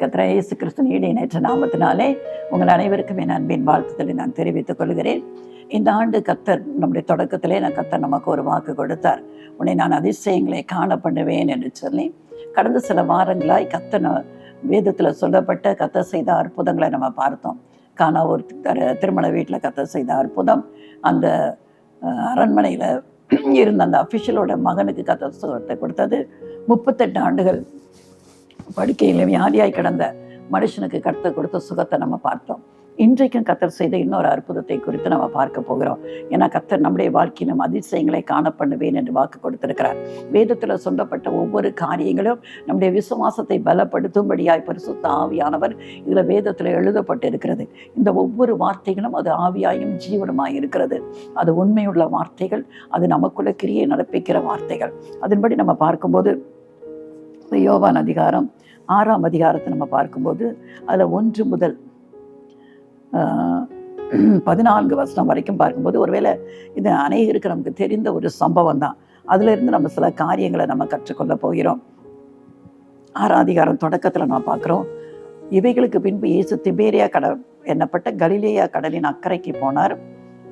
கர்த்தராகிய இயேசு கிறிஸ்துவின் இணையற்ற நாமத்தினாலே உங்கள் அனைவருக்கும் என் அன்பின் வாழ்த்துக்களை நான் தெரிவித்துக் கொள்கிறேன். இந்த ஆண்டு கர்த்தர் நம்முடைய தொடக்கத்திலே கர்த்தர் நமக்கு ஒரு வாக்கு கொடுத்தார். உன்னை நான் அதிசயங்களை காண பண்ணுவேன் என்று சொல்லி கடந்த சில வாரங்களாய் கர்த்தர் வேதத்தில் சொல்லப்பட்ட கர்த்தர் செய்த அற்புதங்களை நம்ம பார்த்தோம். ஒரு திருமண வீட்டில் கர்த்தர் செய்த அற்புதம், அந்த அரண்மனையில் இருந்த அந்த அஃபிஷியலோட மகனுக்கு கர்த்தர் சுகத்தை கொடுத்தது, 38 ஆண்டுகள் படுக்கையில் வியாதியாய் கிடந்த மனுஷனுக்கு கர்த்தர் கொடுத்த சுகத்தை நம்ம பார்த்தோம். இன்றைக்கும் கர்த்தர் செய்த இன்னொரு அற்புதத்தை குறித்து நம்ம பார்க்க போகிறோம். ஏன்னா கர்த்தர் நம்முடைய வாழ்க்கையிலும் அதிசயங்களை காண பண்ணுவேன் என்று வாக்கு கொடுத்திருக்கிறார். வேதத்தில் சொல்லப்பட்ட ஒவ்வொரு காரியங்களும் நம்முடைய விசுவாசத்தை பலப்படுத்தும்படியாய் பரிசுத்த ஆவியானவர் இதில் வேதத்தில் எழுதப்பட்டு இருக்கிறது. இந்த ஒவ்வொரு வார்த்தைகளும் அது ஆவியாயும் ஜீவனமாய் இருக்கிறது. அது உண்மையுள்ள வார்த்தைகள், அது நமக்குள்ள கிரியை நடப்பிக்கிற வார்த்தைகள். அதன்படி நம்ம பார்க்கும்போது யோவான் அதிகாரம் 6ஆம் அதிகாரத்தை நம்ம பார்க்கும்போது அதில் 1 முதல் 14 வசனம் வரைக்கும் பார்க்கும்போது, ஒருவேளை இது அநேகருக்கு நமக்கு தெரிந்த ஒரு சம்பவம் தான். அதிலிருந்து நம்ம சில காரியங்களை நம்ம கற்றுக்கொள்ள போகிறோம். 6ஆம் அதிகாரம் தொடக்கத்தில் நம்ம பார்க்குறோம், இவைகளுக்கு பின்பு இயேசு திபேரியா கடல் என்னப்பட்ட கலிலேயா கடலின் அக்கறைக்கு போனார்.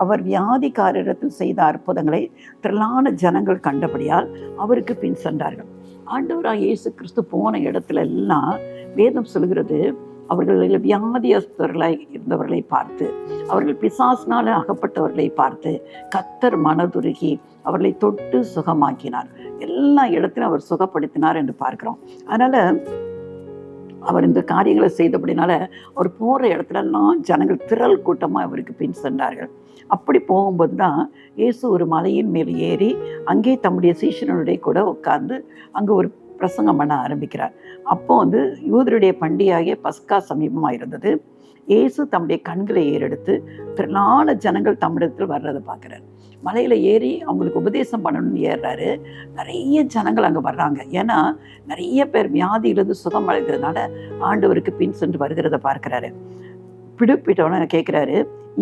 அவர் வியாதிக்காரரிடத்தில் செய்த அற்புதங்களை திரளான ஜனங்கள் கண்டபடியால் அவருக்கு பின் சென்றார்கள். ஆண்டவராக இயேசு கிறிஸ்து போன இடத்துல எல்லாம் வேதம் சொல்கிறது, அவர்கள் வியாதியஸ்தர்களாய் இருந்தவர்களை பார்த்து, அவர்கள் பிசாசினால அகப்பட்டவர்களை பார்த்து கர்த்தர் மனதுருகி அவர்களை தொட்டு சுகமாக்கினார். எல்லா இடத்திலும் அவர் சுகப்படுத்தினார் என்று பார்க்கிறோம். அதனால அவர் இந்த காரியங்களை செய்தபடினால அவர் போகிற இடத்துலலாம் ஜனங்கள் திரள் கூட்டமாக அவருக்கு பின் சென்றார்கள். அப்படி போகும்போது தான் இயேசு ஒரு மலையின் மேல் ஏறி அங்கே தம்முடைய சீஷனுடைய கூட உட்கார்ந்து அங்கே ஒரு பிரசங்கம் பண்ண ஆரம்பிக்கிறார். அப்போ யூதருடைய பண்டிகையாகிய பஸ்கா சமீபமாக இருந்தது. இயேசு தம்முடைய கண்களை ஏறெடுத்து திரளான ஜனங்கள் தம்மிடத்தில் வர்றதை பார்க்குறாரு. மலையில் ஏறி அவங்களுக்கு உபதேசம் பண்ணணும்னு ஏறுறாரு. நிறைய ஜனங்கள் அங்கே வர்றாங்க. ஏன்னா நிறைய பேர் வியாதியிலிருந்து சுகம் அடைந்ததுனால ஆண்டவருக்கு பின் சென்று வருகிறத பார்க்குறாரு. பிடிப்பிட்டவன கேட்குறாரு,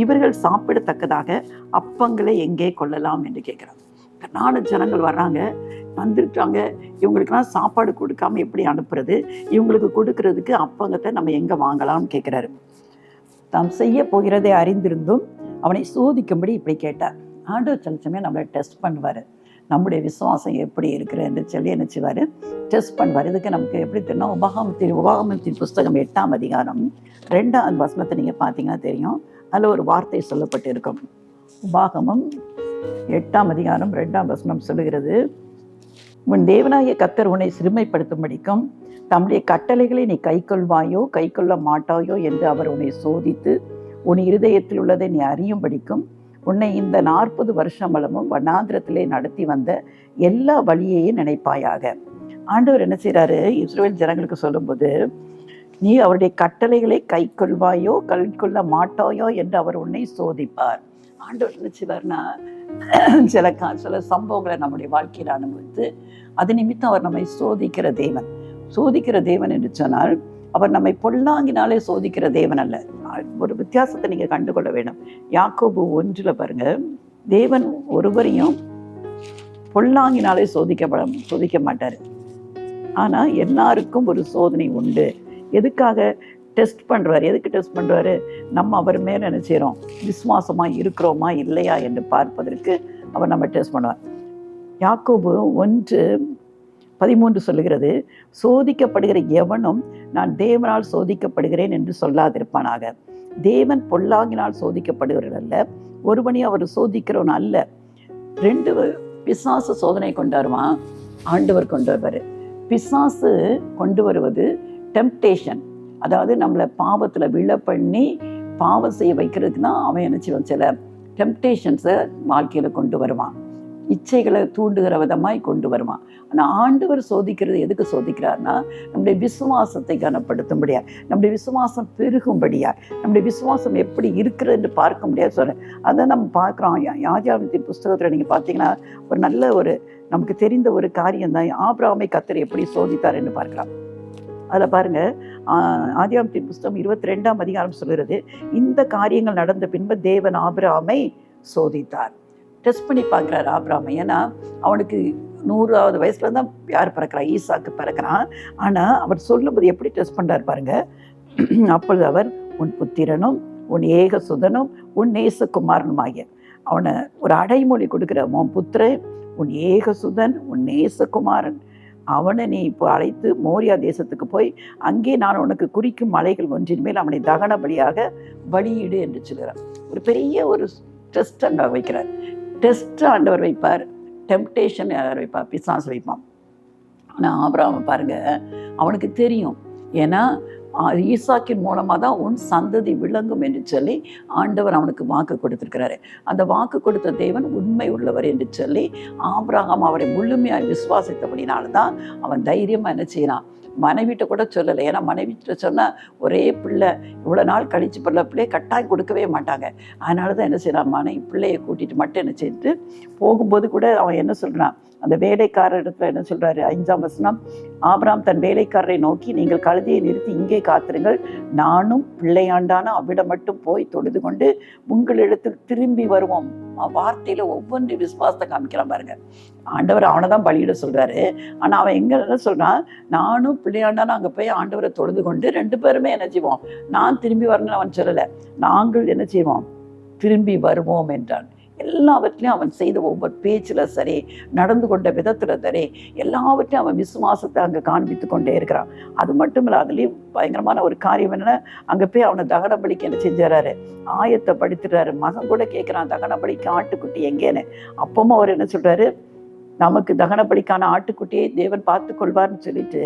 இவர்கள் சாப்பிடத்தக்கதாக அப்பங்களை எங்கே கொள்ளலாம் என்று கேட்குறாங்க. திரளான ஜனங்கள் வர்றாங்க, வந்துட்டாங்க. இவங்களுக்கெல்லாம் சாப்பாடு கொடுக்காம எப்படி அனுப்புறது? இவங்களுக்கு கொடுக்கறதுக்கு அப்பங்கத்தை நம்ம எங்கே வாங்கலாம்னு கேட்குறாரு. தாம் செய்ய போகிறதை அறிந்திருந்தும் அவனை சோதிக்கும்படி இப்படி கேட்டார். ஆண்டவர் சில சமயம் நம்மளை டெஸ்ட் பண்ணுவார். நம்முடைய விசுவாசம் எப்படி இருக்கிற என்று சொல்லி என்ன செய்வார், டெஸ்ட் பண்ணுவார். இதுக்கு நமக்கு எப்படி தெரியும், உபாகமத்தின் புஸ்தகம் 8ஆம் அதிகாரம் 2ஆம் வசனத்தை நீங்கள் பார்த்தீங்கன்னா தெரியும். அதில் ஒரு வார்த்தை சொல்லப்பட்டு இருக்கும். உபாகமம் 8ஆம் அதிகாரம் 2ஆம் வசனம் சொல்லுகிறது, உன் தேவனாகிய கர்த்தர் உன்னை சிறுமைப்படுத்தும்படிக்கும் தம்முடைய கட்டளைகளை நீ கைக்கொள்வாயோ கைக்கொள்ள மாட்டாயோ என்று அவர் உன்னை சோதித்து உன் இருதயத்தில் உள்ளதை நீ அறியும்படிக்கும் உன்னை இந்த 40 வருஷமளவும் வனாந்திரத்திலே நடத்தி வந்த எல்லா வழியையும் நினைப்பாயாக. ஆண்டவர் என்ன செய்கிறாரு, இஸ்ரவேல் ஜனங்களுக்கு சொல்லும்போது, நீ அவருடைய கட்டளைகளை கைக்கொள்வாயோ கைக்கொள்ள மாட்டாயோ என்று அவர் உன்னை சோதிப்பார். ஆண்டவர் என்ன செய்வார்னா, சில சம்பவங்களை நம்முடைய வாழ்க்கையில் அனுபவித்து அது நிமித்தம் அவர் நம்மை சோதிக்கிற தேவன் என்று சொன்னால் அவர் நம்மை பொல்லாங்கினாலே சோதிக்கிற தேவன் அல்ல. ஒரு வித்தியாசத்தை நீங்கள் கண்டுகொள்ள வேண்டும். யாக்கோபு 1 பாருங்க, தேவன் ஒருவரையும் பொல்லாங்கினாலே சோதிக்க மாட்டார். ஆனால் எல்லாருக்கும் ஒரு சோதனை உண்டு. எதுக்காக டெஸ்ட் பண்ணுறாரு? எதுக்கு டெஸ்ட் பண்ணுறாரு? நம்ம அவர் மேலே என்ன செய்கிறோம், விசுவாசமாக இருக்கிறோமா இல்லையா என்று பார்ப்பதற்கு அவர் நம்ம டெஸ்ட் பண்ணுவார். யாக்கோபு 1:13 சொல்லுகிறது, சோதிக்கப்படுகிற எவனும் நான் தேவனால் சோதிக்கப்படுகிறேன் என்று சொல்லாதிருப்பானாக. தேவன் பொல்லாங்கினால் சோதிக்கப்படுகிறவர் அல்ல, ஒருவனையும் அவர் சோதிக்கிறவன் அல்ல. 2 பிசாசு சோதனை கொண்டு வருவான், ஆண்டவர் கொண்டு வருவார். பிசாசு கொண்டு வருவது டெம்ப்டேஷன், அதாவது நம்மளை பாவத்தில் விழ பண்ணி பாவம் செய்ய வைக்கிறதுக்கு தான் அவன் என்ன செய்வான், சில டெம்ப்டேஷன்ஸை வாழ்க்கையில் கொண்டு வருவான், இச்சைகளை தூண்டுகிற விதமாய் கொண்டு வருவான். ஆனால் ஆண்டவர் சோதிக்கிறது எதுக்கு சோதிக்கிறார்னா, நம்முடைய விசுவாசத்தை கனப்படுத்தும்படியா, நம்முடைய விசுவாசம் பெருகும்படியா, நம்முடைய விசுவாசம் எப்படி இருக்கிறது பார்க்க முடியாது சொல்கிறேன். அதை நம்ம பார்க்குறோம். ஆதியாகமத்தின் புஸ்தகத்தில் நீங்கள் பார்த்தீங்கன்னா ஒரு நல்ல நமக்கு தெரிந்த ஒரு காரியம் தான், ஆபிரகாமை கர்த்தர் எப்படி சோதித்தார் என்று பார்க்கலாம். அதில் பாருங்கள், ஆதியாகமத்தின் புஸ்தகம் 22ஆம் அதிகாரம் சொல்கிறது, இந்த காரியங்கள் நடந்த பின்பு தேவன் ஆபிரகாமை சோதித்தார். டெஸ்ட் பண்ணி பார்க்குறாரு ஆபிரகாம். ஏன்னா அவனுக்கு 100வது வயசுல தான் யார் பிறக்கிறான்? ஈசாக்கு பிறக்கிறான். ஆனால் அவர் சொல்லும்போது எப்படி டெஸ்ட் பண்ணுறாரு பாருங்க. அப்பொழுது அவர் உன் புத்திரனும் உன் ஏக சுதனும் உன் நேசகுமாரனும் ஆகிய, அவனை ஒரு அடைமொழி கொடுக்குற, உன் புத்திரன் உன் ஏக சுதன் உன் நேசகுமாரன், அவனை நீ இப்போ அழைத்து மோரியா தேசத்துக்கு போய் அங்கே நான் உனக்கு குறிக்கும் மலைகள் ஒன்றின் மேல் அவனை தகன பலியாக பலியிடு என்று சொல்கிறார். ஒரு பெரிய ஒரு டெஸ்ட் அங்கே வைக்கிறார். டெஸ்ட் ஆண்டவர் வைப்பார், டெம்ப்டேஷன் யார் வைப்பார்? பிசாசு வைப்பான். ஆனால் ஆபிரகாம் பாருங்க, அவனுக்கு தெரியும். ஏன்னா ஈசாக்கின் மூலமாக தான் உன் சந்ததி விளங்கும் என்று சொல்லி ஆண்டவர் அவனுக்கு வாக்கு கொடுத்திருக்கிறாரு. அந்த வாக்கு கொடுத்த தேவன் உண்மை உள்ளவர் என்று சொல்லி ஆபிரகாம் அவரை முழுமையாக விசுவாசித்தபடினால்தான் அவன் தைரியமாக என்ன செய்யறான்? மனைவிட்ட கூட சொல்லலை. ஏன்னா மனைவிட்ட சொன்னால் ஒரே பிள்ளை இவ்வளோ நாள் கழிச்சு பிள்ளையே கட்டாயம் கொடுக்கவே மாட்டாங்க. அதனால தான் என்ன செய்யறான்? மனைவி பிள்ளையை கூட்டிகிட்டு மட்டும் என்ன செய்துட்டு போகும்போது கூட அவன் என்ன சொல்கிறான்? அந்த வேலைக்காரர் இடத்துல என்ன சொல்கிறாரு? 5ஆம் வசனம், ஆபிரகாம் தன் வேலைக்காரரை நோக்கி, நீங்கள் கழுதையை நிறுத்தி இங்கே காத்திருங்கள், நானும் பிள்ளையாண்டான அவ்விடம் மட்டும் போய் தொழுது கொண்டு உங்களிடத்தில் திரும்பி வருவோம். வார்த்தையில் ஒவ்வொன்று விசுவாசத்தை காமிக்கிறான் பாருங்க. ஆண்டவர் அவனை தான் பலியிட சொல்கிறாரு. ஆனால் அவன் எங்கே என்ன சொல்கிறான்? நானும் பிள்ளையாண்டான அங்கே போய் ஆண்டவரை தொழுது கொண்டு 2 பேருமே என்ன செய்வோம்? நான் திரும்பி வரணும்னு அவன் சொல்லலை, நாங்கள் என்ன செய்வோம்? திரும்பி வருவோம் என்றான். எல்லாவற்றிலையும் அவன் செய்த ஒவ்வொரு பேச்சில் சரி, நடந்து கொண்ட விதத்தில் சரி, எல்லாவற்றையும் அவன் விசுவாசத்தை அங்கே காண்பித்து கொண்டே இருக்கிறான். அது மட்டும் இல்லை, அதுலேயும் பயங்கரமான ஒரு காரியம் என்னென்னா, அங்கே போய் அவனை தகன பலிக்கு என்ன செஞ்சாரு? ஆயத்தை படுத்துறாரு. மகன் கூட கேட்குறான், தகன பலிக்கு ஆட்டுக்குட்டி எங்கேன்னு. அப்பவும் அவர் என்ன சொல்கிறாரு? நமக்கு தகன பலிக்கான ஆட்டுக்குட்டியை தேவன் பார்த்து கொள்வார்னு சொல்லிட்டு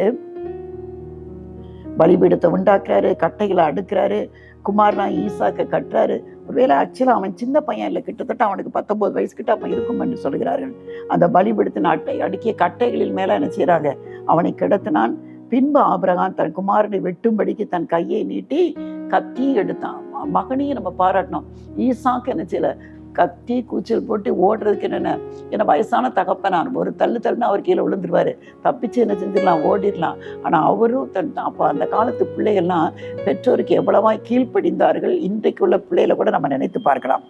பலிபீடத்தை உண்டாக்குறாரு, கட்டைகளை அடுக்கிறாரு, குமாரனா ஈசாக்க கட்டுறாரு. ஒருவேளை ஆக்சுவலாக அவன் சின்ன பையன் இல்லை, கிட்டத்தட்ட அவனுக்கு 19 வயசு கிட்ட அவன் இருக்கும் என்று சொல்கிறார்கள். அந்த பலிபீடத்தின் அடுக்கிய கட்டைகளில் மேலே என்ன செய்கிறாங்க? அவனை கிடத்தினான். பின்பு ஆபிரகாம் தன் குமாரனை வெட்டும்படிக்கு தன் கையை நீட்டி கத்தி எடுத்தான். மகனையும் நம்ம பாராட்டணும். ஈசாக்கு என்ன செய்யல? கத்தி கூச்சல் போட்டு ஓடுறதுக்கு என்ன வயசான தகப்பனான் ஒரு தள்ளுனா அவர் கீழே விழுந்துருவார், தப்பிச்சு என்ன செஞ்சிடலாம், ஓடிடலாம். ஆனால் அவரும் அப்போ அந்த காலத்து பிள்ளைகள்லாம் பெற்றோருக்கு எவ்வளவாய் கீழ்ப்படிந்தார்கள். இன்றைக்கு உள்ள பிள்ளைகளை கூட நம்ம நினைத்து பார்க்கலாம்.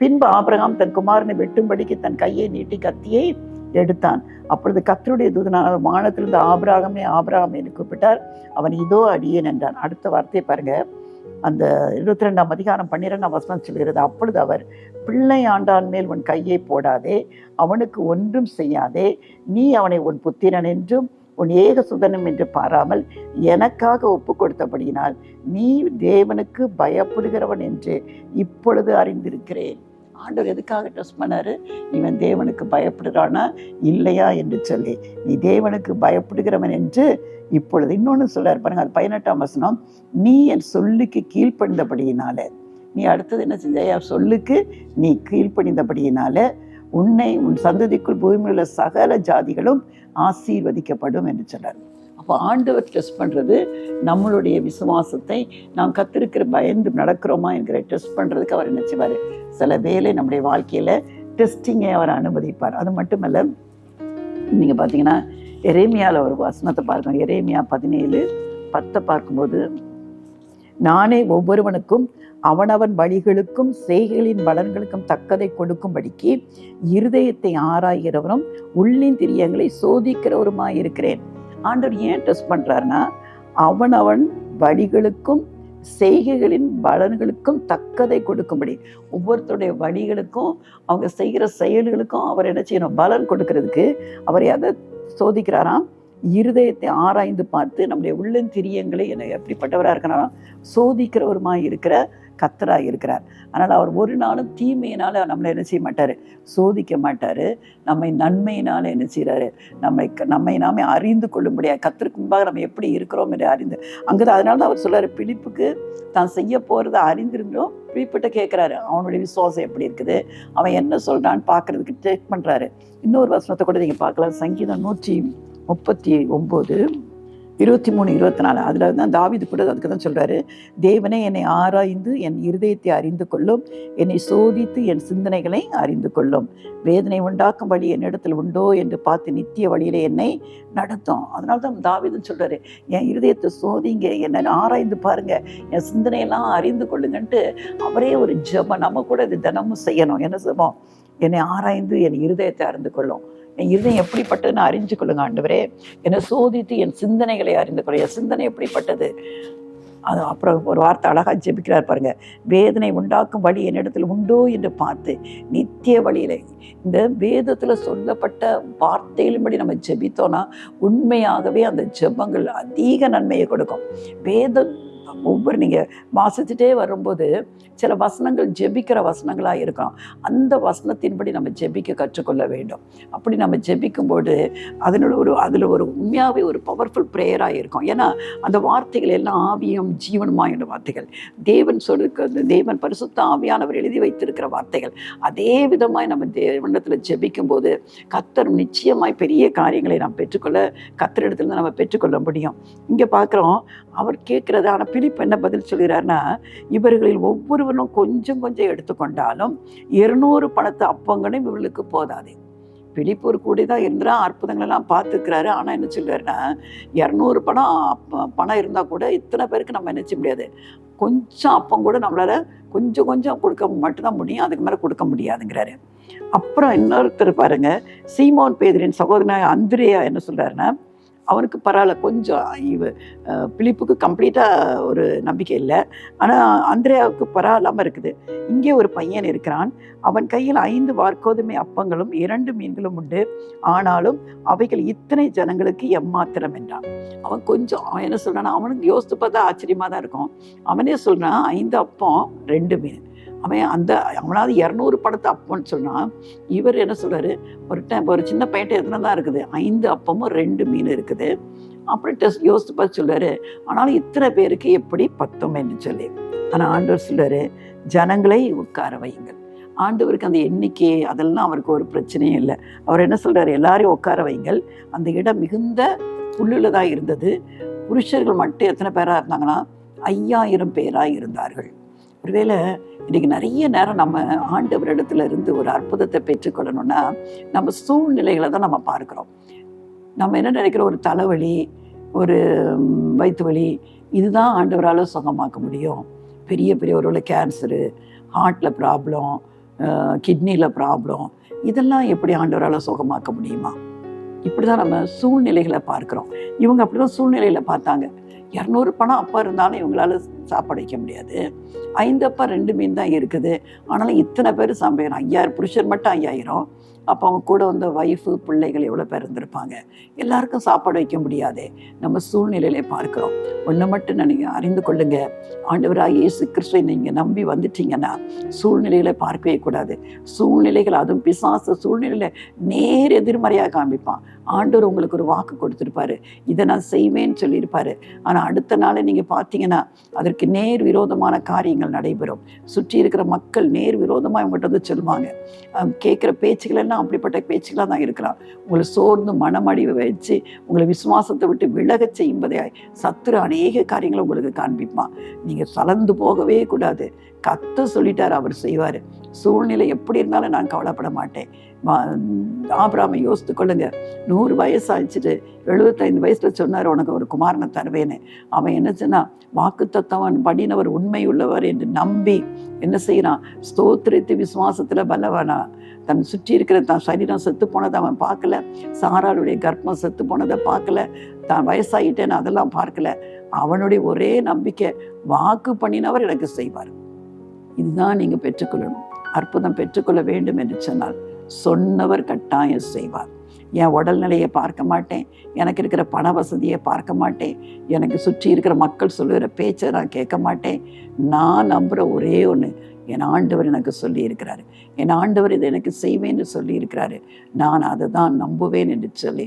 பின்பு ஆபிரகாம் தன் குமாரனை வெட்டும்படிக்கு தன் கையை நீட்டி கத்தியை எடுத்தான். அப்பொழுது கர்த்தருடைய தூதனான வானத்திலிருந்து ஆபிரகாமே ஆபிரகாம் என்று கூப்பிட்டார். அவன் இதோ அடியேன் என்றான். அடுத்த வார்த்தையை பாருங்க. அந்த 22ஆம் அதிகாரம் 12ஆம் வசனம் சொல்கிறது, அப்பொழுது அவர், பிள்ளை ஆண்டான் மேல் உன் கையை போடாதே, அவனுக்கு ஒன்றும் செய்யாதே, நீ அவனை உன் புத்திரன் என்றும் உன் ஏக சுதனம் என்று பாராமல் எனக்காக ஒப்பு கொடுத்தபடியினால் நீ தேவனுக்கு பயப்படுகிறவன் என்று இப்பொழுது அறிந்திருக்கிறேன். ஆண்டவர் எதுக்காக டெஸ்ட் பண்ணாரு? இவன் தேவனுக்கு பயப்படுறானா இல்லையா என்று சொல்லி. நீ தேவனுக்கு பயப்படுகிறவன் என்று இப்பொழுது. இன்னொன்று சொல்றாரு பாருங்க, அது 18ஆம் வசனம், நீ என் சொல்லுக்கு கீழ்ப்படிந்தபடியினால, நீ அடுத்தது என்ன செஞ்ச? என் சொல்லுக்கு நீ கீழ்ப்படிந்தபடியினால உன்னை உன் சந்ததிக்குள் பூமியில் உள்ள சகல ஜாதிகளும் ஆசீர்வதிக்கப்படும் என்று சொன்னார். அப்போ ஆண்டவர் டெஸ்ட் பண்ணுறது நம்மளுடைய விசுவாசத்தை, நாம் கத்திருக்கிற பயந்து நடக்கிறோமா என்கிற டெஸ்ட் பண்ணுறதுக்கு அவர் என்ன செய்வார்? சில வேளை நம்முடைய வாழ்க்கையில் டெஸ்டிங்கை அவர் அனுமதிப்பார். அது மட்டுமல்ல, நீங்கள் பார்த்தீங்கன்னா எரேமியாவில் ஒரு வசனத்தை பார்க்கணும். எரேமியா 17:10 பார்க்கும்போது, நானே ஒவ்வொருவனுக்கும் அவனவன் வழிகளுக்கும் செய்கைகளின் பலன்களுக்கும் தக்கதை கொடுக்கும்படிக்கு இருதயத்தை ஆராய்கிறவரும் உள்ளின் திரியங்களை சோதிக்கிறவருமாயிருக்கிறேன். ஆண்டவர் ஏன் டெஸ்ட் பண்ணுறாருன்னா, அவனவன் வழிகளுக்கும் செய்கைகளின் பலன்களுக்கும் தக்கதை கொடுக்கும்படி, ஒவ்வொருத்தருடைய வழிகளுக்கும் அவங்க செய்கிற செயல்களுக்கும் அவர் என்ன செய்யணும்? பலன் கொடுக்கறதுக்கு அவரை அதை சோதிக்கிறாராம். இருதயத்தை ஆராய்ந்து பார்த்து நம்முடைய உள்ளந்திரியங்களை என்ன எப்படிப்பட்டவராக இருக்கிறாராம்? சோதிக்கிறவருமாய் இருக்கிற கர்த்தராக இருக்கிறார். அதனால் அவர் ஒரு நாளும் தீமையினால் நம்மளை என்ன செய்ய மாட்டார்? சோதிக்க மாட்டார். நம்மை நன்மையினால் என்ன செய்கிறாரு? நம்மை நாமே அறிந்து கொள்ளும்படியாக, கர்த்தருக்கு முன்பாக நம்ம எப்படி இருக்கிறோம் என்று அறிந்து அங்கே தான். அதனால தான் அவர் சொல்கிறார், பிலிப்புக்கு தான் செய்ய போகிறத அறிந்திருந்தோம். பிலிப்பிட்ட கேட்குறாரு, அவனுடைய விசுவாசம் எப்படி இருக்குது, அவன் என்ன சொல்கிறான்னு பார்க்குறதுக்கு செக் பண்ணுறாரு. இன்னொரு வசனத்தை கூட நீங்கள் பார்க்கலாம். சங்கீதம் 139 23, 24. அதில் தான் தாவீது கூட அதுக்கு தான் சொல்கிறாரு, தேவனே என்னை ஆராய்ந்து என் இருதயத்தை அறிந்து கொள்ளும், என்னை சோதித்து என் சிந்தனைகளை அறிந்து கொள்ளும், வேதனை உண்டாக்கும் வழி என்னிடத்தில் உண்டோ என்று பார்த்து நித்திய வழியிலே என்னை நடத்தும். அதனால தான் தாவீதுன்னு சொல்கிறாரு, என் இருதயத்தை சோதிங்க, என்னை ஆராய்ந்து பாருங்க, என் சிந்தனையெல்லாம் அறிந்து கொள்ளுங்கன்ட்டு அவரே ஒரு ஜெபம். நம்ம கூட இது தினமும் செய்யணும். என்ன செய்வோம்? என்னை ஆராய்ந்து என் இருதயத்தை அறிந்து கொள்ளும். என் இருதயம் எப்படிப்பட்டதுன்னு அறிஞ்சு கொள்ளுங்க ஆண்டவரே. என்னை சோதித்து என் சிந்தனைகளை அறிந்து கொள்ளும். என் சிந்தனை எப்படிப்பட்டது. அது அப்புறம் ஒரு வார்த்தை அழகாக ஜெபிக்கிறார் பாருங்க. வேதனை உண்டாக்கும் வழி என்னிடத்தில் உண்டோ என்று பார்த்து நித்திய வழியில இந்த வேதத்தில் சொல்லப்பட்ட வார்த்தைகளின்படி நம்ம ஜெபித்தோம்னா உண்மையாகவே அந்த ஜெபங்கள் அதிக நன்மையை கொடுக்கும். வேதம் ஒவ்வொரு நீங்கள் வாசிச்சுட்டே வரும்போது சில வசனங்கள் ஜெபிக்கிற வசனங்களாக இருக்கும். அந்த வசனத்தின்படி நம்ம ஜெபிக்க கற்றுக்கொள்ள வேண்டும். அப்படி நம்ம ஜெபிக்கும்போது அதில் ஒரு உண்மையாகவே ஒரு பவர்ஃபுல் ப்ரேயராக இருக்கும். ஏன்னா அந்த வார்த்தைகள் எல்லாம் ஆவியும் ஜீவனுமாயுள்ள வார்த்தைகள். தேவன் பரிசுத்த ஆவியானவர் எழுதி வைத்திருக்கிற வார்த்தைகள். அதே விதமாய் நம்ம தேவனிடத்தில் ஜெபிக்கும்போது கர்த்தர் நிச்சயமாய் பெரிய காரியங்களை நாம் பெற்றுக்கொள்ள கர்த்தரிடத்துல நம்ம பெற்றுக்கொள்ள முடியும். இங்கே பார்க்குறோம் அவர் கேட்குறது. ஆனால் பிலிப்பு என்ன பதில் சொல்கிறார்னா, இவர்களில் ஒவ்வொருவரும் கொஞ்சம் கொஞ்சம் எடுத்துக்கொண்டாலும் 200 பணத்து அப்பங்களும் இவர்களுக்கு போதாது. பிலிப்பு ஒரு கூடி தான் இருந்தா அற்புதங்களெல்லாம் பார்த்துக்கிறாரு. ஆனால் என்ன சொல்றாருன்னா, 200 பணம் இருந்தால் கூட இத்தனை பேருக்கு நம்ம என்ன செய்ய முடியாது. கொஞ்சம் அப்பம் கூட நம்மளால கொஞ்சம் கொஞ்சம் கொடுக்க மட்டும்தான் முடியும், அதுக்கு மேலே கொடுக்க முடியாதுங்கிறாரு. அப்புறம் இன்னொருத்தர் பாருங்க, சீமோன் பேதுருவின் சகோதரனாக அந்திரேயா என்ன சொல்றாருன்னா, அவனுக்கு பரவாயில்ல, கொஞ்சம் பிலிப்புக்கு கம்ப்ளீட்டாக ஒரு நம்பிக்கை இல்லை, ஆனால் அந்திரேயாவுக்கு பரவாயில்லாமல் இருக்குது. இங்கே ஒரு பையன் இருக்கிறான், அவன் கையில் 5 வார்கோதுமை அப்பங்களும் 2 மீன்களும் உண்டு, ஆனாலும் அவைகள் இத்தனை ஜனங்களுக்கு எம்மாத்திரம் என்றான். அவன் என்ன சொல்றான், அவனுக்கு யோசித்து பார்த்தா ஆச்சரியமாக தான் இருக்கும். அவனே சொல்றான் 5 அப்பம் 2 மீன். அவனாவது 200 பணத்து அப்பம்னு சொன்னான். இவர் என்ன சொல்றாரு, ஒரு சின்ன பையன் எத்தனை தான் இருக்குது, 5 அப்பமும் 2 மீன் இருக்குது. அப்படி யோசித்து பார்த்து சொல்றாரு, ஆனாலும் இத்தனை பேருக்கு எப்படி பத்தும் என்று சொல்லி. ஆனால் ஆண்டவர் சொல்றாரு, ஜனங்களை உட்கார வையுங்கள். ஆண்டவருக்கு அந்த எண்ணிக்கை அதெல்லாம் அவருக்கு ஒரு பிரச்சனையும் இல்லை. அவர் என்ன சொல்றாரு, எல்லாரையும் உட்கார வைங்கள். அந்த இடம் மிகுந்த புல்லுள்ளதாக இருந்தது. புருஷர்கள் மட்டும் எத்தனை பேராக இருந்தாங்கன்னா 5000 பேராக இருந்தார்கள். ஒருவேளை இன்றைக்கி நிறைய நேரம் நம்ம ஆண்டவரிடத்துல இருந்து ஒரு அற்புதத்தை பெற்றுக்கொள்ளணும்னா நம்ம சூழ்நிலைகளை தான் நம்ம பார்க்குறோம். நம்ம என்ன நினைக்கிறோம், ஒரு தலைவலி, ஒரு வயிற்று வலி, இதுதான் ஆண்டவரால் சுகமாக்க முடியும். பெரிய பெரிய ஒருவேளை கேன்சரு, ஹார்ட்டில் ப்ராப்ளம், கிட்னியில் ப்ராப்ளம், இதெல்லாம் எப்படி ஆண்டவரால் சுகமாக்க முடியுமா? இப்படி தான் நம்ம சூழ்நிலைகளை பார்க்குறோம். இவங்க அப்படி தான் சூழ்நிலையில் பார்த்தாங்க. 200 பணம் அப்பா இருந்தாலும் இவங்களால சாப்பாடு வைக்க முடியாது. 5 அப்பா 2 மீன் தான் இருக்குது. ஆனாலும் இத்தனை பேர் சமைக்கிறோம். 5000 புருஷர் மட்டும் 5000. அப்போ அவங்க கூட வந்த ஒய்ஃபு பிள்ளைகள் எவ்வளோ பேர் இருந்திருப்பாங்க. எல்லாருக்கும் சாப்பாடு வைக்க முடியாது. நம்ம சூழ்நிலையிலே பார்க்குறோம். ஒன்று மட்டும் நீங்கள் அறிந்து கொள்ளுங்க, ஆண்டவராக இயேசு கிறிஸ்துவை நீங்கள் நம்பி வந்துட்டீங்கன்னா சூழ்நிலைகளை பார்க்கவே கூடாது. சூழ்நிலைகள், அதுவும் பிசாசு சூழ்நிலையில் நேர் எதிர்மறையாக காண்பிப்பான். ஆண்டவர் உங்களுக்கு ஒரு வாக்கு கொடுத்துருப்பாரு, இதை நான் செய்வேன்னு சொல்லியிருப்பாரு. ஆனால் அடுத்த நாள் நீங்கள் பார்த்தீங்கன்னா அதற்கு நேர் விரோதமான காரியங்கள் நடைபெறும். சுற்றி இருக்கிற மக்கள் நேர் விரோதமாக இவங்ககிட்ட வந்து சொல்லுவாங்க. கேட்குற பேச்சுகள் எல்லாம் அப்படிப்பட்ட பேச்சுக்களாக தான் இருக்கிறான். உங்களை சோர்ந்து மனமடிவை வச்சு உங்களை விசுவாசத்தை விட்டு விலகச் செய்யும்பதையாய் சத்துரு அநேக காரியங்களை உங்களுக்கு காண்பிப்பான். நீங்கள் சலந்து போகவே கூடாது. கர்த்தர் சொல்லிட்டார், அவர் செய்வார். சூழ்நிலை எப்படி இருந்தாலும் நான் கவலைப்பட மாட்டேன். ஆபிரகாமை யோசித்து கொள்ளுங்க. 100 வயசு ஆயிடுச்சுட்டு 75 வயசில் சொன்னார், உனக்கு ஒரு குமாரனை தருவேன்னு. அவன் என்ன சொன்னான், வாக்குத்தத்தவன் படினவர் உண்மை உள்ளவர் என்று நம்பி என்ன செய்யறான், ஸ்தோத்திரித்து விசுவாசத்தில் பலவானா. தன் சுற்றி இருக்கிற தான் சரீரம் செத்து போனதை அவன் பார்க்கல, சாராளுடைய கர்ப்பம் செத்து போனதை பார்க்கல, தான் வயசாகிட்டேன்னு அதெல்லாம் பார்க்கல. அவனுடைய ஒரே நம்பிக்கை, வாக்கு பண்ணினவர் எனக்கு செய்வார். இதுதான் நீங்க பெற்றுக்கொள்ளணும். அற்புதம் பெற்றுக்கொள்ள வேண்டும் என்று சொன்னால் சொன்னவர் கட்டாயம் செய்வார். என் உடல்நிலையை பார்க்க மாட்டேன், எனக்கு இருக்கிற பண வசதியை பார்க்க மாட்டேன், எனக்கு சுற்றி இருக்கிற மக்கள் சொல்லுகிற பேச்சை நான் கேட்க மாட்டேன். நான் நம்புகிற ஒரே ஒன்று, என் ஆண்டவர் எனக்கு சொல்லி இருக்கிறாரு, என் ஆண்டவர் இதை எனக்கு செய்வேன்னு சொல்லி இருக்கிறாரு, நான் அதை தான் நம்புவேன் என்று சொல்லி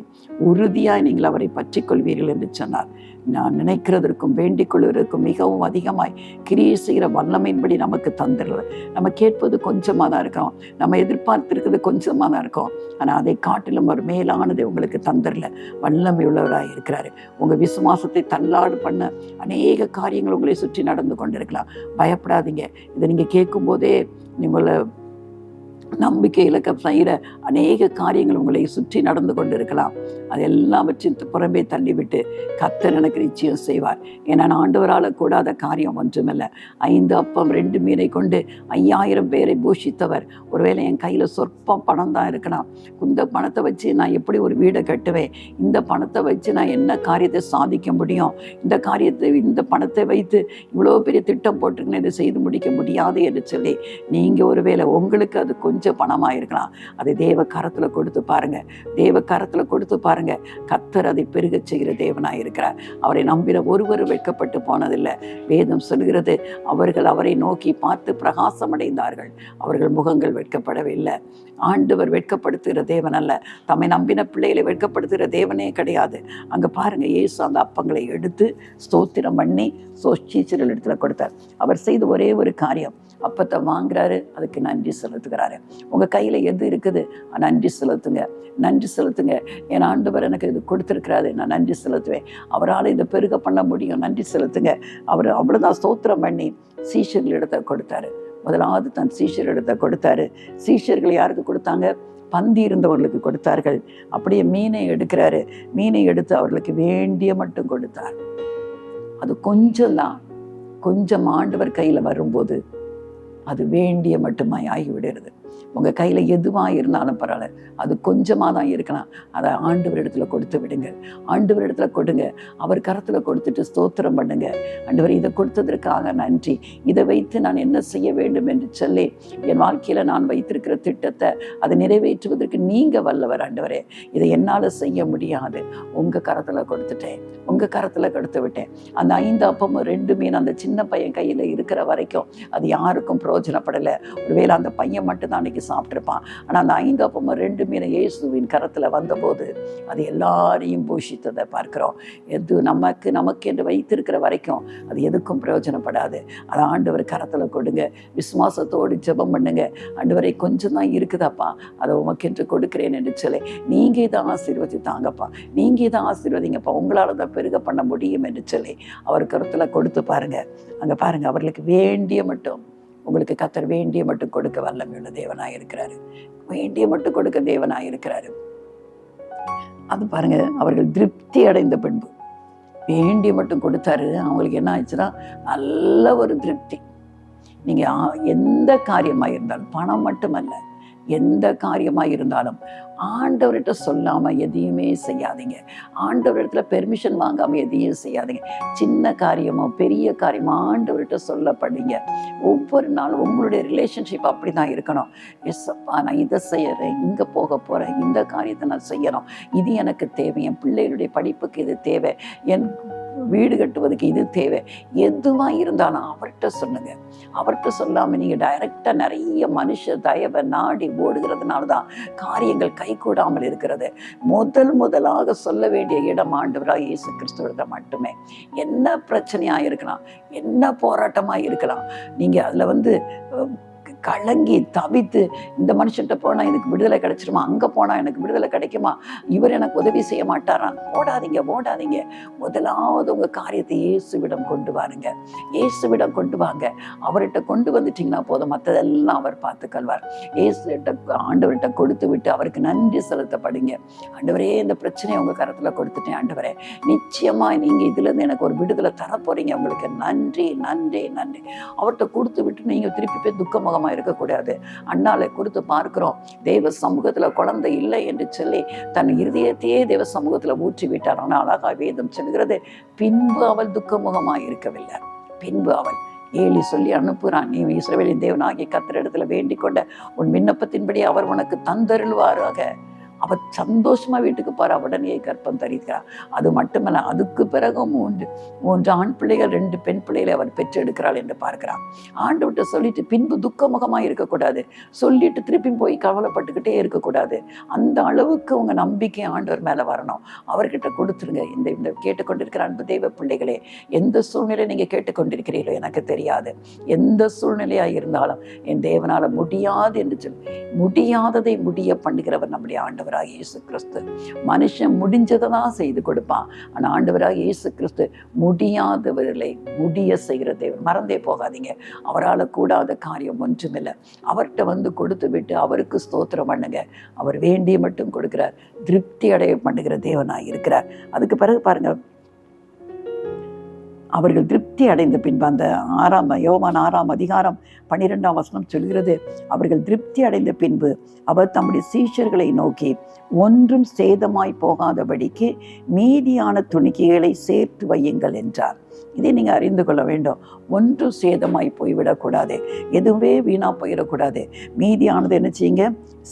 உறுதியாக நீங்கள் அவரை பற்றி கொள்வீர்கள் என்று சொன்னார். நான் நினைக்கிறதற்கும் வேண்டிக் கொள்வதற்கும் மிகவும் அதிகமாய் கிரியை செய்கிற வல்லமையின்படி நமக்கு தந்துடுறது. நம்ம கேட்பது கொஞ்சமாக தான் இருக்கோம், நம்ம எதிர்பார்த்திருக்கிறது கொஞ்சமாக தான் இருக்கோம். ஆனால் அதை காட்டிலும் ஒரு மேலானதை உங்களுக்கு தந்துடல. வல்லமை உள்ளவராக இருக்கிறாரு. உங்கள் விசுவாசத்தை தள்ளாடு பண்ண அநேக காரியங்கள் உங்களை சுற்றி நடந்து கொண்டிருக்கலாம். பயப்படாதீங்க. இதை நீங்கள் கேட்கும்போதே உங்களை நம்பிக்கை இலக்க செய்கிற அநேக காரியங்கள் உங்களை சுற்றி நடந்து கொண்டு இருக்கலாம். அது எல்லாவற்றையும் புறம்பே தள்ளிவிட்டு கர்த்தர் எனக்கு நிச்சயம் செய்வார். ஏன்னா நான் ஆண்டவரால் கூடாத காரியம் ஒன்றுமில்லை. 5 அப்பம் 2 மீனை கொண்டு 5000 பேரை போஷித்தவர். ஒருவேளை என் கையில் சொற்பம் பணம் தான் இருக்கலாம். இந்த பணத்தை வச்சு நான் எப்படி ஒரு வீடை கட்டுவேன், இந்த பணத்தை வச்சு நான் என்ன காரியத்தை சாதிக்க முடியும், இந்த பணத்தை வைத்து இவ்வளோ பெரிய திட்டம் போட்டுருக்கேன், இதை செய்து முடிக்க முடியாது என்று சொல்லி நீங்கள் ஒருவேளை உங்களுக்கு அது கொஞ்சம் பணமாக இருக்கலாம். அதை தேவ கரத்தில் கொடுத்து பாருங்க. தேவ கரத்தில் கொடுத்து பாருங்க. கர்த்தர் அதை பெருக செய்கிற தேவனாக இருக்கிறார். அவரை நம்பின ஒருவர் வெட்கப்பட்டு போனதில்லை. வேதம் சொல்கிறது, அவர்கள் அவரை நோக்கி பார்த்து பிரகாசம் அடைந்தார்கள், அவர்கள் முகங்கள் வெட்கப்படவில்லை. ஆண்டவர் வெட்கப்படுத்துகிற தேவன் அல்ல. தம்மை நம்பின பிள்ளைகளை வெட்கப்படுத்துகிற தேவனே கிடையாது. அங்கே பாருங்க, இயேசு அந்த அப்பங்களை எடுத்து ஸ்தோத்திரம் பண்ணி சீசர்கள் இடத்துல கொடுத்தார். அவர் செய்த ஒரே ஒரு காரியம், அப்பத்தை வாங்குறாரு, அதுக்கு நன்றி செலுத்துகிறாரு. உங்கள் கையில் எது இருக்குது நன்றி செலுத்துங்க, நன்றி செலுத்துங்க. என் ஆண்டவர் எனக்கு இது கொடுத்துருக்கிறாரு, நான் நன்றி செலுத்துவேன். அவரால் இதை பெருக பண்ண முடியும், நன்றி செலுத்துங்க. அவர் அவ்வளோதான் ஸ்தோத்திரம் பண்ணி சீஷர்களிடத்தை கொடுத்தாரு. முதலாவது தன் சீஷரிடத்தை கொடுத்தாரு. சீஷர்கள் யாருக்கு கொடுத்தாங்க? பந்தி இருந்தவர்களுக்கு கொடுத்தார்கள். அப்படியே மீனை எடுக்கிறாரு. மீனை எடுத்து அவர்களுக்கு வேண்டிய மட்டும் கொடுத்தார். அது கொஞ்சம் தான். கொஞ்சம் ஆண்டவர் கையில் வரும்போது அது வேண்டிய மட்டுமாய் ஆகிவிடுறது. உங்கள் கையில் எதுவாக இருந்தாலும் பரவாயில்ல, அது கொஞ்சமாக தான் இருக்கலாம். அதை ஆண்டவர் இடத்துல கொடுத்து விடுங்க. ஆண்டவர் இடத்துல கொடுங்க. அவர் கரத்தில் கொடுத்துட்டு ஸ்தோத்திரம் பண்ணுங்க. ஆண்டவர் இதை கொடுத்ததற்காக நன்றி, இதை வைத்து நான் என்ன செய்ய வேண்டும் என்று சொல்லி என் வாழ்க்கையில் நான் வைத்திருக்கிற திட்டத்தை அதை நிறைவேற்றுவதற்கு நீங்கள் வல்லவர் ஆண்டவரே. இதை என்னால் செய்ய முடியாது, உங்கள் கரத்தில் கொடுத்துட்டேன், உங்கள் கரத்தில் கொடுத்து விட்டேன். அந்த 5 அப்பமும் 2 மீன் அந்த சின்ன பையன் கையில் இருக்கிற வரைக்கும் அது யாருக்கும் பிரயோஜனப்படலை. ஒருவேளை அந்த பையன் மட்டும்தான் அன்னைக்கு சாப்பிட்ருப்பான். ஆனால் அந்த 5 அப்பமும் 2 மீன் இயேசுவின் கரத்தில் வந்தபோது அது எல்லாரையும் போஷித்ததை பார்க்கிறோம். எது நமக்கு என்று வைத்திருக்கிற வரைக்கும் அது எதுக்கும் பிரயோஜனப்படாது. அதை ஆண்டவர் கரத்தில் கொடுங்க. விசுவாசத்தோடு ஜெபம் பண்ணுங்க. ஆண்டவரை கொஞ்சம் தான் இருக்குதாப்பா, அதை உமக்கென்று கொடுக்கிறேன் என்று சொல்லி நீங்கள் இதை ஆசீர்வதித்தாங்கப்பா, நீங்கள் இதை ஆசீர்வதிங்கப்பா, உங்களால் தான் பெருக பண்ண முடியும் என்று சொல்லி அவர் கருத்தில் கொடுத்து பாருங்க. அங்கே பாருங்க, அவர்களுக்கு வேண்டிய மட்டும், உங்களுக்கு கர்த்தர் வேண்டிய மட்டும் கொடுக்க வல்லமையுள்ள தேவனாக இருக்கிறாரு. வேண்டிய மட்டும் கொடுக்க தேவனாக இருக்கிறாரு. அது பாருங்க, அவர்கள் திருப்தி அடைந்த பின்பு வேண்டிய மட்டும் கொடுத்தாரு. அவங்களுக்கு என்ன ஆயிடுச்சுன்னா நல்ல ஒரு திருப்தி. நீங்கள் எந்த காரியமாக இருந்தாலும், பணம் மட்டுமல்ல, எந்த காரியமாக இருந்தாலும் ஆண்டவர்கிட்ட சொல்லாமல் எதையுமே செய்யாதீங்க. ஆண்டவரிடத்துல பெர்மிஷன் வாங்காமல் எதையும் செய்யாதீங்க. சின்ன காரியமோ பெரிய காரியமோ ஆண்டவர்கிட்ட சொல்லப்படுங்க. ஒவ்வொரு நாளும் உங்களுடைய ரிலேஷன்ஷிப் அப்படி தான் இருக்கணும். எஸ் அப்பா, நான் இதை செய்யறேன், இங்கே போக போகிறேன், இந்த காரியத்தை நான் செய்யணும், இது எனக்கு தேவை, என் பிள்ளைகளுடைய படிப்புக்கு இது தேவை, என் வீடு கட்டுவதுக்கு இது தேவை, எதுவாக இருந்தாலும் அவர்கிட்ட சொல்லுங்க. அவர்கிட்ட சொல்லாமல் நீங்கள் டைரெக்டாக நிறைய மனுஷ தயவை நாடி ஓடுகிறதுனால தான் காரியங்கள் கைகூடாமல் இருக்கிறது. முதலாக சொல்ல வேண்டிய இடம் ஆண்டவராக இயேசு கிறிஸ்துவிடம் மட்டுமே. என்ன பிரச்சனையாக இருக்கலாம், என்ன போராட்டமாக இருக்கலாம், நீங்கள் அதில் கலங்கி தவித்து இந்த மனுஷன்ட்ட போனால் எனக்கு விடுதலை கிடைச்சிருமா, அங்கே போனால் எனக்கு விடுதலை கிடைக்குமா, இவர் எனக்கு உதவி செய்ய மாட்டாரா, ஓடாதீங்க. முதலாவது உங்கள் காரியத்தை இயேசுவிடம் கொண்டு வாருங்க. இயேசுவிடம் கொண்டு வாங்க. அவர்கிட்ட கொண்டு வந்துட்டிங்கன்னா போதும், மற்றதெல்லாம் அவர் பார்த்துக்கொள்வார். ஆண்டவர்கிட்ட கொடுத்து விட்டு அவருக்கு நன்றி செலுத்தப்படுங்க. ஆண்டவரே, இந்த பிரச்சனையை உங்கள் கரத்தில் கொடுத்துட்டேன் ஆண்டவரே, நிச்சயமாக நீங்கள் இதுலேருந்து எனக்கு ஒரு விடுதலை தரப்போறீங்க, உங்களுக்கு நன்றி. அவர்கிட்ட கொடுத்து விட்டு நீங்கள் திருப்பி போய் துக்கமுகமாக இருக்கக்கூடாது. அண்ணாலை கொடுத்து பார்க்கிறோம், தேவ சமூகத்துல குழந்தை இல்லை என்று சொல்லி தன் இருதயத்தையே தேவ சமூகத்துல ஊற்றி விட்டார். ஆனால் அழகா வேதம் சொல்கிறது, பின்பு அவள் துக்கமுகமாய் இருக்கவில்லை. பின்பு அவள் ஏலி சொல்லி அனுப்புகிறான், நீ இஸ்ரவேலின் தேவனாகிய கர்த்தரிடத்துல வேண்டிக் கொண்ட உன் விண்ணப்பத்தின்படி அவர் உனக்கு தந்தருள்வாராக. அவர் சந்தோஷமா வீட்டுக்கு போற, உடனே கர்ப்பம் தரிக்கிறார். அது மட்டுமல்ல, அதுக்கு பிறகும் 3 ஆண் பிள்ளைகள் 2 பெண் பிள்ளைகளை அவர் பெற்றெடுக்கிறாள் என்று பார்க்கிறார். ஆண்டவர்கிட்ட சொல்லிட்டு பின்பு துக்கமுகமா இருக்கக்கூடாது, சொல்லிட்டு திருப்பி போய் கவலைப்பட்டுக்கிட்டே இருக்கக்கூடாது. அந்த அளவுக்கு உங்க நம்பிக்கை ஆண்டவர் மேல வரணும். அவர்கிட்ட கொடுத்துருங்க. இந்த கேட்டுக்கொண்டிருக்கிற அன்பு தெய்வ பிள்ளைகளே, எந்த சூழ்நிலை நீங்க கேட்டுக்கொண்டிருக்கிறீர்களோ எனக்கு தெரியாது, எந்த சூழ்நிலையா இருந்தாலும் என் தேவனால முடியாது என்று சொல்லி முடியாததை முடிய பண்ணுகிறவர் நம்முடைய ஆண்டவர். ஆண்டவராக இயேசு கிறிஸ்து. மனுஷன் முடிஞ்சதை தான் செய்து கொடுப்பான். ஆனால் ஆண்டவராக இயேசு கிறிஸ்து முடியாதவர்களை முடிய செய்கிற தேவன். மறந்தே போகாதீங்க, அவரால் கூடாத காரியம் ஒன்றுமில்லை. அவர்கிட்ட வந்து கொடுத்து விட்டு அவருக்கு ஸ்தோத்திரம் பண்ணுங்க. அவர் வேண்டிய மட்டும் கொடுக்கிறார், திருப்தி அடைய பண்ணுகிற தேவனாக இருக்கிறார். அதுக்கு பிறகு பாருங்க, அவர்கள் திருப்தி அடைந்த பின்பு, அந்த யோவான் 6:12 சொல்கிறது, அவர்கள் திருப்தி அடைந்த பின்பு அவர் தம்முடைய சீஷர்களை நோக்கி, ஒன்றும் சேதமாய் போகாதபடிக்கு மீதியான துணிக்கைகளை சேர்த்து வையுங்கள் என்றார். இதை நீங்கள் அறிந்து கொள்ள வேண்டும். ஒன்றும் சேதமாய் போய்விடக்கூடாது, எதுவுமே வீணாக போயிடக்கூடாது. மீதியானது என்ன செய்யுங்க?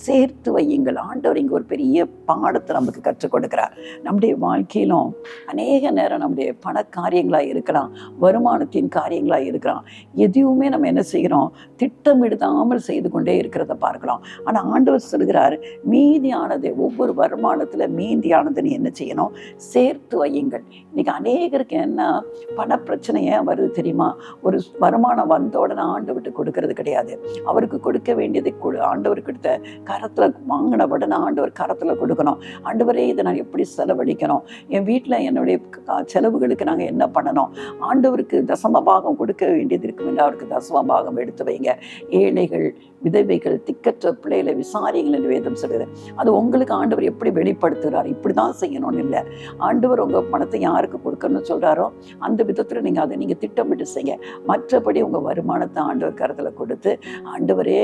சேர்த்து வையுங்கள். ஆண்டவர் இங்கே ஒரு பெரிய பாடத்தை நமக்கு கற்றுக் கொடுக்கிறார். நம்முடைய வாழ்க்கையிலும் அநேக நேரம் நம்முடைய பண காரியங்களாக இருக்கலாம், வருமானத்தின் காரியங்களாக இருக்கலாம், எதுவுமே நம்ம என்ன செய்கிறோம்? திட்டமிடாமல் செய்து கொண்டே இருக்கிறத பார்க்கலாம். ஆனால் ஆண்டவர் சொல்கிறார், மீதியானது, ஒவ்வொரு வருமானத்தில் மீதியானதுன்னு என்ன செய்யணும்? சேர்த்து வையுங்கள். இன்னைக்கு அநேகருக்கு என்ன பண பிரச்சனை ஏன் வருது தெரியுமா? ஒரு வருமானம் வந்த உடனே ஆண்டவர்கிட்ட கொடுக்கறது கிடையாது. அவருக்கு கொடுக்க வேண்டியதை ஆண்டவர்கிட்ட கரத்தில் வாங்கின உடனே ஆண்டவர் கரத்தில் கொடுக்கணும். ஆண்டவரே, இதை நான் எப்படி செலவழிக்கணும்? என் வீட்டில் என்னுடைய செலவுகளுக்கு நாங்கள் என்ன பண்ணணும்? ஆண்டவருக்கு தசம பாகம் கொடுக்க வேண்டியது இருக்கும் என்று அவருக்கு தசம பாகம் எடுத்து வைங்க. ஏழைகள், விதவைகள், திக்கற்ற பிள்ளைகளை விசாரிங்கள் என்று வேதம் சொல்லுது. அது உங்களுக்கு ஆண்டவர் எப்படி வெளிப்படுத்துகிறார்? இப்படி தான் செய்யணும்னு இல்லை. ஆண்டவர் உங்கள் பணத்தை யாருக்கு கொடுக்கணும்னு சொல்கிறாரோ அந்த விதத்தில் நீங்கள் அதை நீங்கள் திட்டமிட்டு செய்ய. மற்றபடி உங்கள் வருமானத்தை ஆண்டவர் கரத்தில் கொடுத்து, ஆண்டவரே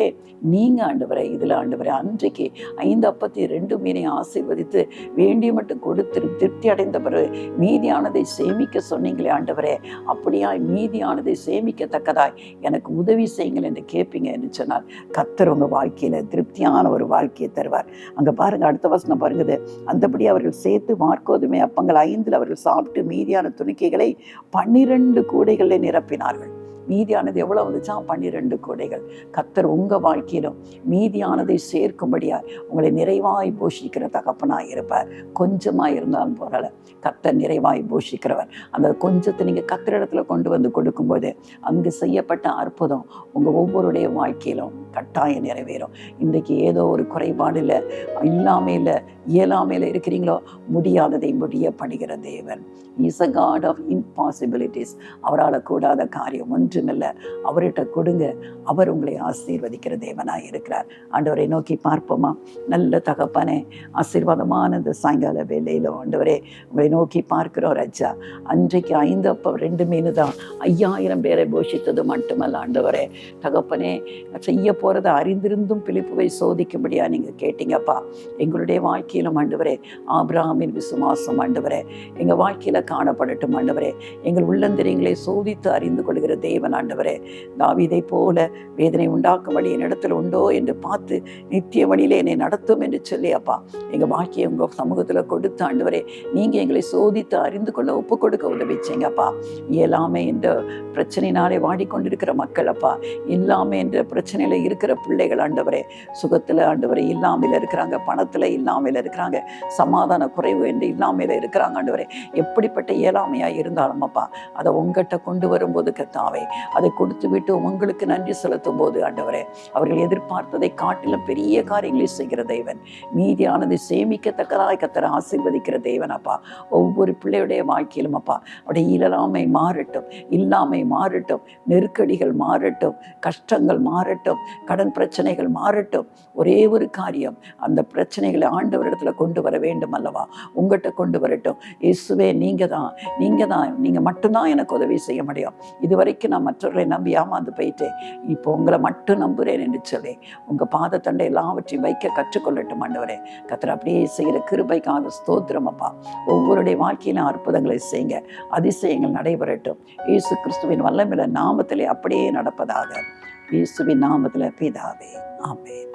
நீங்கள் ஆண்டவரே இதில் ஆண்டவரே அன்றைக்கு 5 அப்பத்தை 2 மீனையும் ஆசீர்வதித்து வேண்டிய மட்டும் கொடுத்து திருப்தி அடைந்த பிறகு மீதியானதை சேமிக்க சொன்னீங்களே ஆண்டவரே, அப்படியா மீதியானதை சேமிக்கத்தக்கதாய் எனக்கு உதவி செய்யுங்கள் என்று கேட்பீங்க என்று சொன்னால் கர்த்தர் உங்கள் வாழ்க்கையில் திருப்தியான ஒரு வாழ்க்கையை தருவார். அங்கே பாருங்கள், அடுத்த வசனம் பாருங்குது, அந்தபடி அவர்கள் சேர்த்து மார்க்கோதுமை அப்பங்கள் 5 அவர்கள் சாப்பிட்டு மீதியான துணிக்கைகளை 12 கூடைகளில் நிரப்பினார்கள். மீதியானது எவ்வளோ வந்துச்சான்? 12 கூடைகள். கர்த்தர் உங்கள் வாழ்க்கையிலும் மீதியானதை சேர்க்கும்படியாய் உங்களை நிறைவாய் போஷிக்கிற தகப்பனாய் இருப்பார். கொஞ்சமாக இருந்தாலும் போகல, கர்த்தர் நிறைவாய் போஷிக்கிறவர். அந்த கொஞ்சத்தை நீங்கள் கர்த்தரிடத்துல கொண்டு வந்து கொடுக்கும்போது அங்கு செய்யப்பட்ட அற்புதம் உங்கள் ஒவ்வொருடைய வாழ்க்கையிலும் கட்டாயம் நிறைவேறும். இன்றைக்கு ஏதோ ஒரு குறைபாடு இல்லை, இல்லாமையில் இயலாமையில் இருக்கிறீங்களோ, முடியாததை முடிய பண்ணுகிற தேவன். Is a god of impossibilities. அவரால் கூடாத காரியம் ஒன்றுமில்லை. அவர்கிட்ட கொடுங்க, அவர் உங்களை ஆசீர்வதிக்கிற தேவனாய் இருக்கிறார். ஆண்டவரை நோக்கி பார்ப்போமா? நல்ல தகப்பனே, ஆசீர்வாதமான இந்த சாயங்கால வேலையில் ஆண்டவரே உங்களை நோக்கி பார்க்கிறோம் ராஜா. அன்றைக்கு 5 அப்பம் 2 மீன் தான் 5000 பேரை போஷித்தது மட்டுமல்ல ஆண்டவரே, தகப்பனே செய்ய போகிறத அறிந்திருந்தும் பிலிப்புவை சோதிக்கும்படியா நீங்கள் கேட்டீங்கப்பா. எங்களுடைய வாழ்க்கையிலும் ஆண்டவரே ஆபிரகாமின் விசுவாசம் ஆண்டவரே எங்கள் வாழ்க்கையில் காணப்படட்டும் ஆண்டவரே. எங்கள் உள்ளந்தரியங்களை சோதித்து அறிந்து கொள்கிற தேவன் ஆண்டவரே. தாவீதை போல வேதனை உண்டாக்கும் வழி என்னிடத்தில் உண்டோ என்று பார்த்து நித்திய வழியிலே என்னை நடத்தும் என்று சொல்லி அப்பா எங்கள் வாழ்க்கையை உங்கள் சமூகத்தில் கொடுத்து ஆண்டவரே நீங்கள் எங்களை சோதித்து அறிந்து கொள்ள ஒப்பு கொடுக்க உதவிச்சீங்கப்பா. இயலாமை என்ற பிரச்சனையினாலே வாடிக்கொண்டிருக்கிற மக்கள் அப்பா, இல்லாமை என்ற பிரச்சனையில் இருக்கிற பிள்ளைகள் ஆண்டவரே, சுகத்தில் ஆண்டவரே இல்லாமல் இருக்கிறாங்க, பணத்தில் இல்லாமல் இருக்கிறாங்க, சமாதான குறைவு என்று இல்லாமல் இருக்கிறாங்க ஆண்டவரே. எப்படிப்பட்ட இயலாமையாக இருந்தாலும் அப்பா அதை உங்கள்கிட்ட கொண்டு வரும்போது கர்த்தாவே அதை கொடுத்து விட்டு உங்களுக்கு நன்றி செலுத்தும் போது ஆண்டவரே அவர்கள் எதிர்பார்த்ததை காட்டிலும் பெரிய காரியங்களை செய்கிற தேவன். மீதியானது சேமிக்கத்தக்கதாய் கர்த்தர் ஆசீர்வதிக்கிற தேவன் அப்பா. ஒவ்வொரு பிள்ளையுடைய வாழ்க்கையிலும் அப்பா அவருடைய இயலாமை மாறட்டும், இல்லாமை மாறட்டும், நெருக்கடிகள் மாறட்டும், கஷ்டங்கள் மாறட்டும், கடன் பிரச்சனைகள் மாறட்டும். ஒரே ஒரு காரியம், அந்த பிரச்சனைகளை ஆண்டவரிடத்துல கொண்டு வர வேண்டும் அல்லவா, உங்கள்கிட்ட கொண்டு வரட்டும். இயேசுவே நீங்கள் தான், நீங்கள் மட்டும்தான் எனக்கு உதவி செய்ய முடியும். இதுவரைக்கும் நான் மற்றவர்களை நம்பி ஏமாந்து போயிட்டேன், இப்போ உங்களை மட்டும் நம்புகிறேன் என்று சொல்லி உங்கள் பாதத்தண்டை எல்லாவற்றையும் வைக்க கற்றுக்கொள்ளட்டும் ஆண்டவரே. கர்த்தர் அப்படியே செய்கிற கிருபைக்காக ஸ்தோத்திரம் அப்பா. ஒவ்வொருடைய வாழ்க்கையிலும் அற்புதங்களை செய்யுங்க, அதிசயங்கள் நடைபெறட்டும். இயேசு கிறிஸ்துவின் வல்லமையுள்ள நாமத்திலே அப்படியே நடப்பதாக. இயேசுவின் நாமத்தில் பிதாவே, ஆமென்.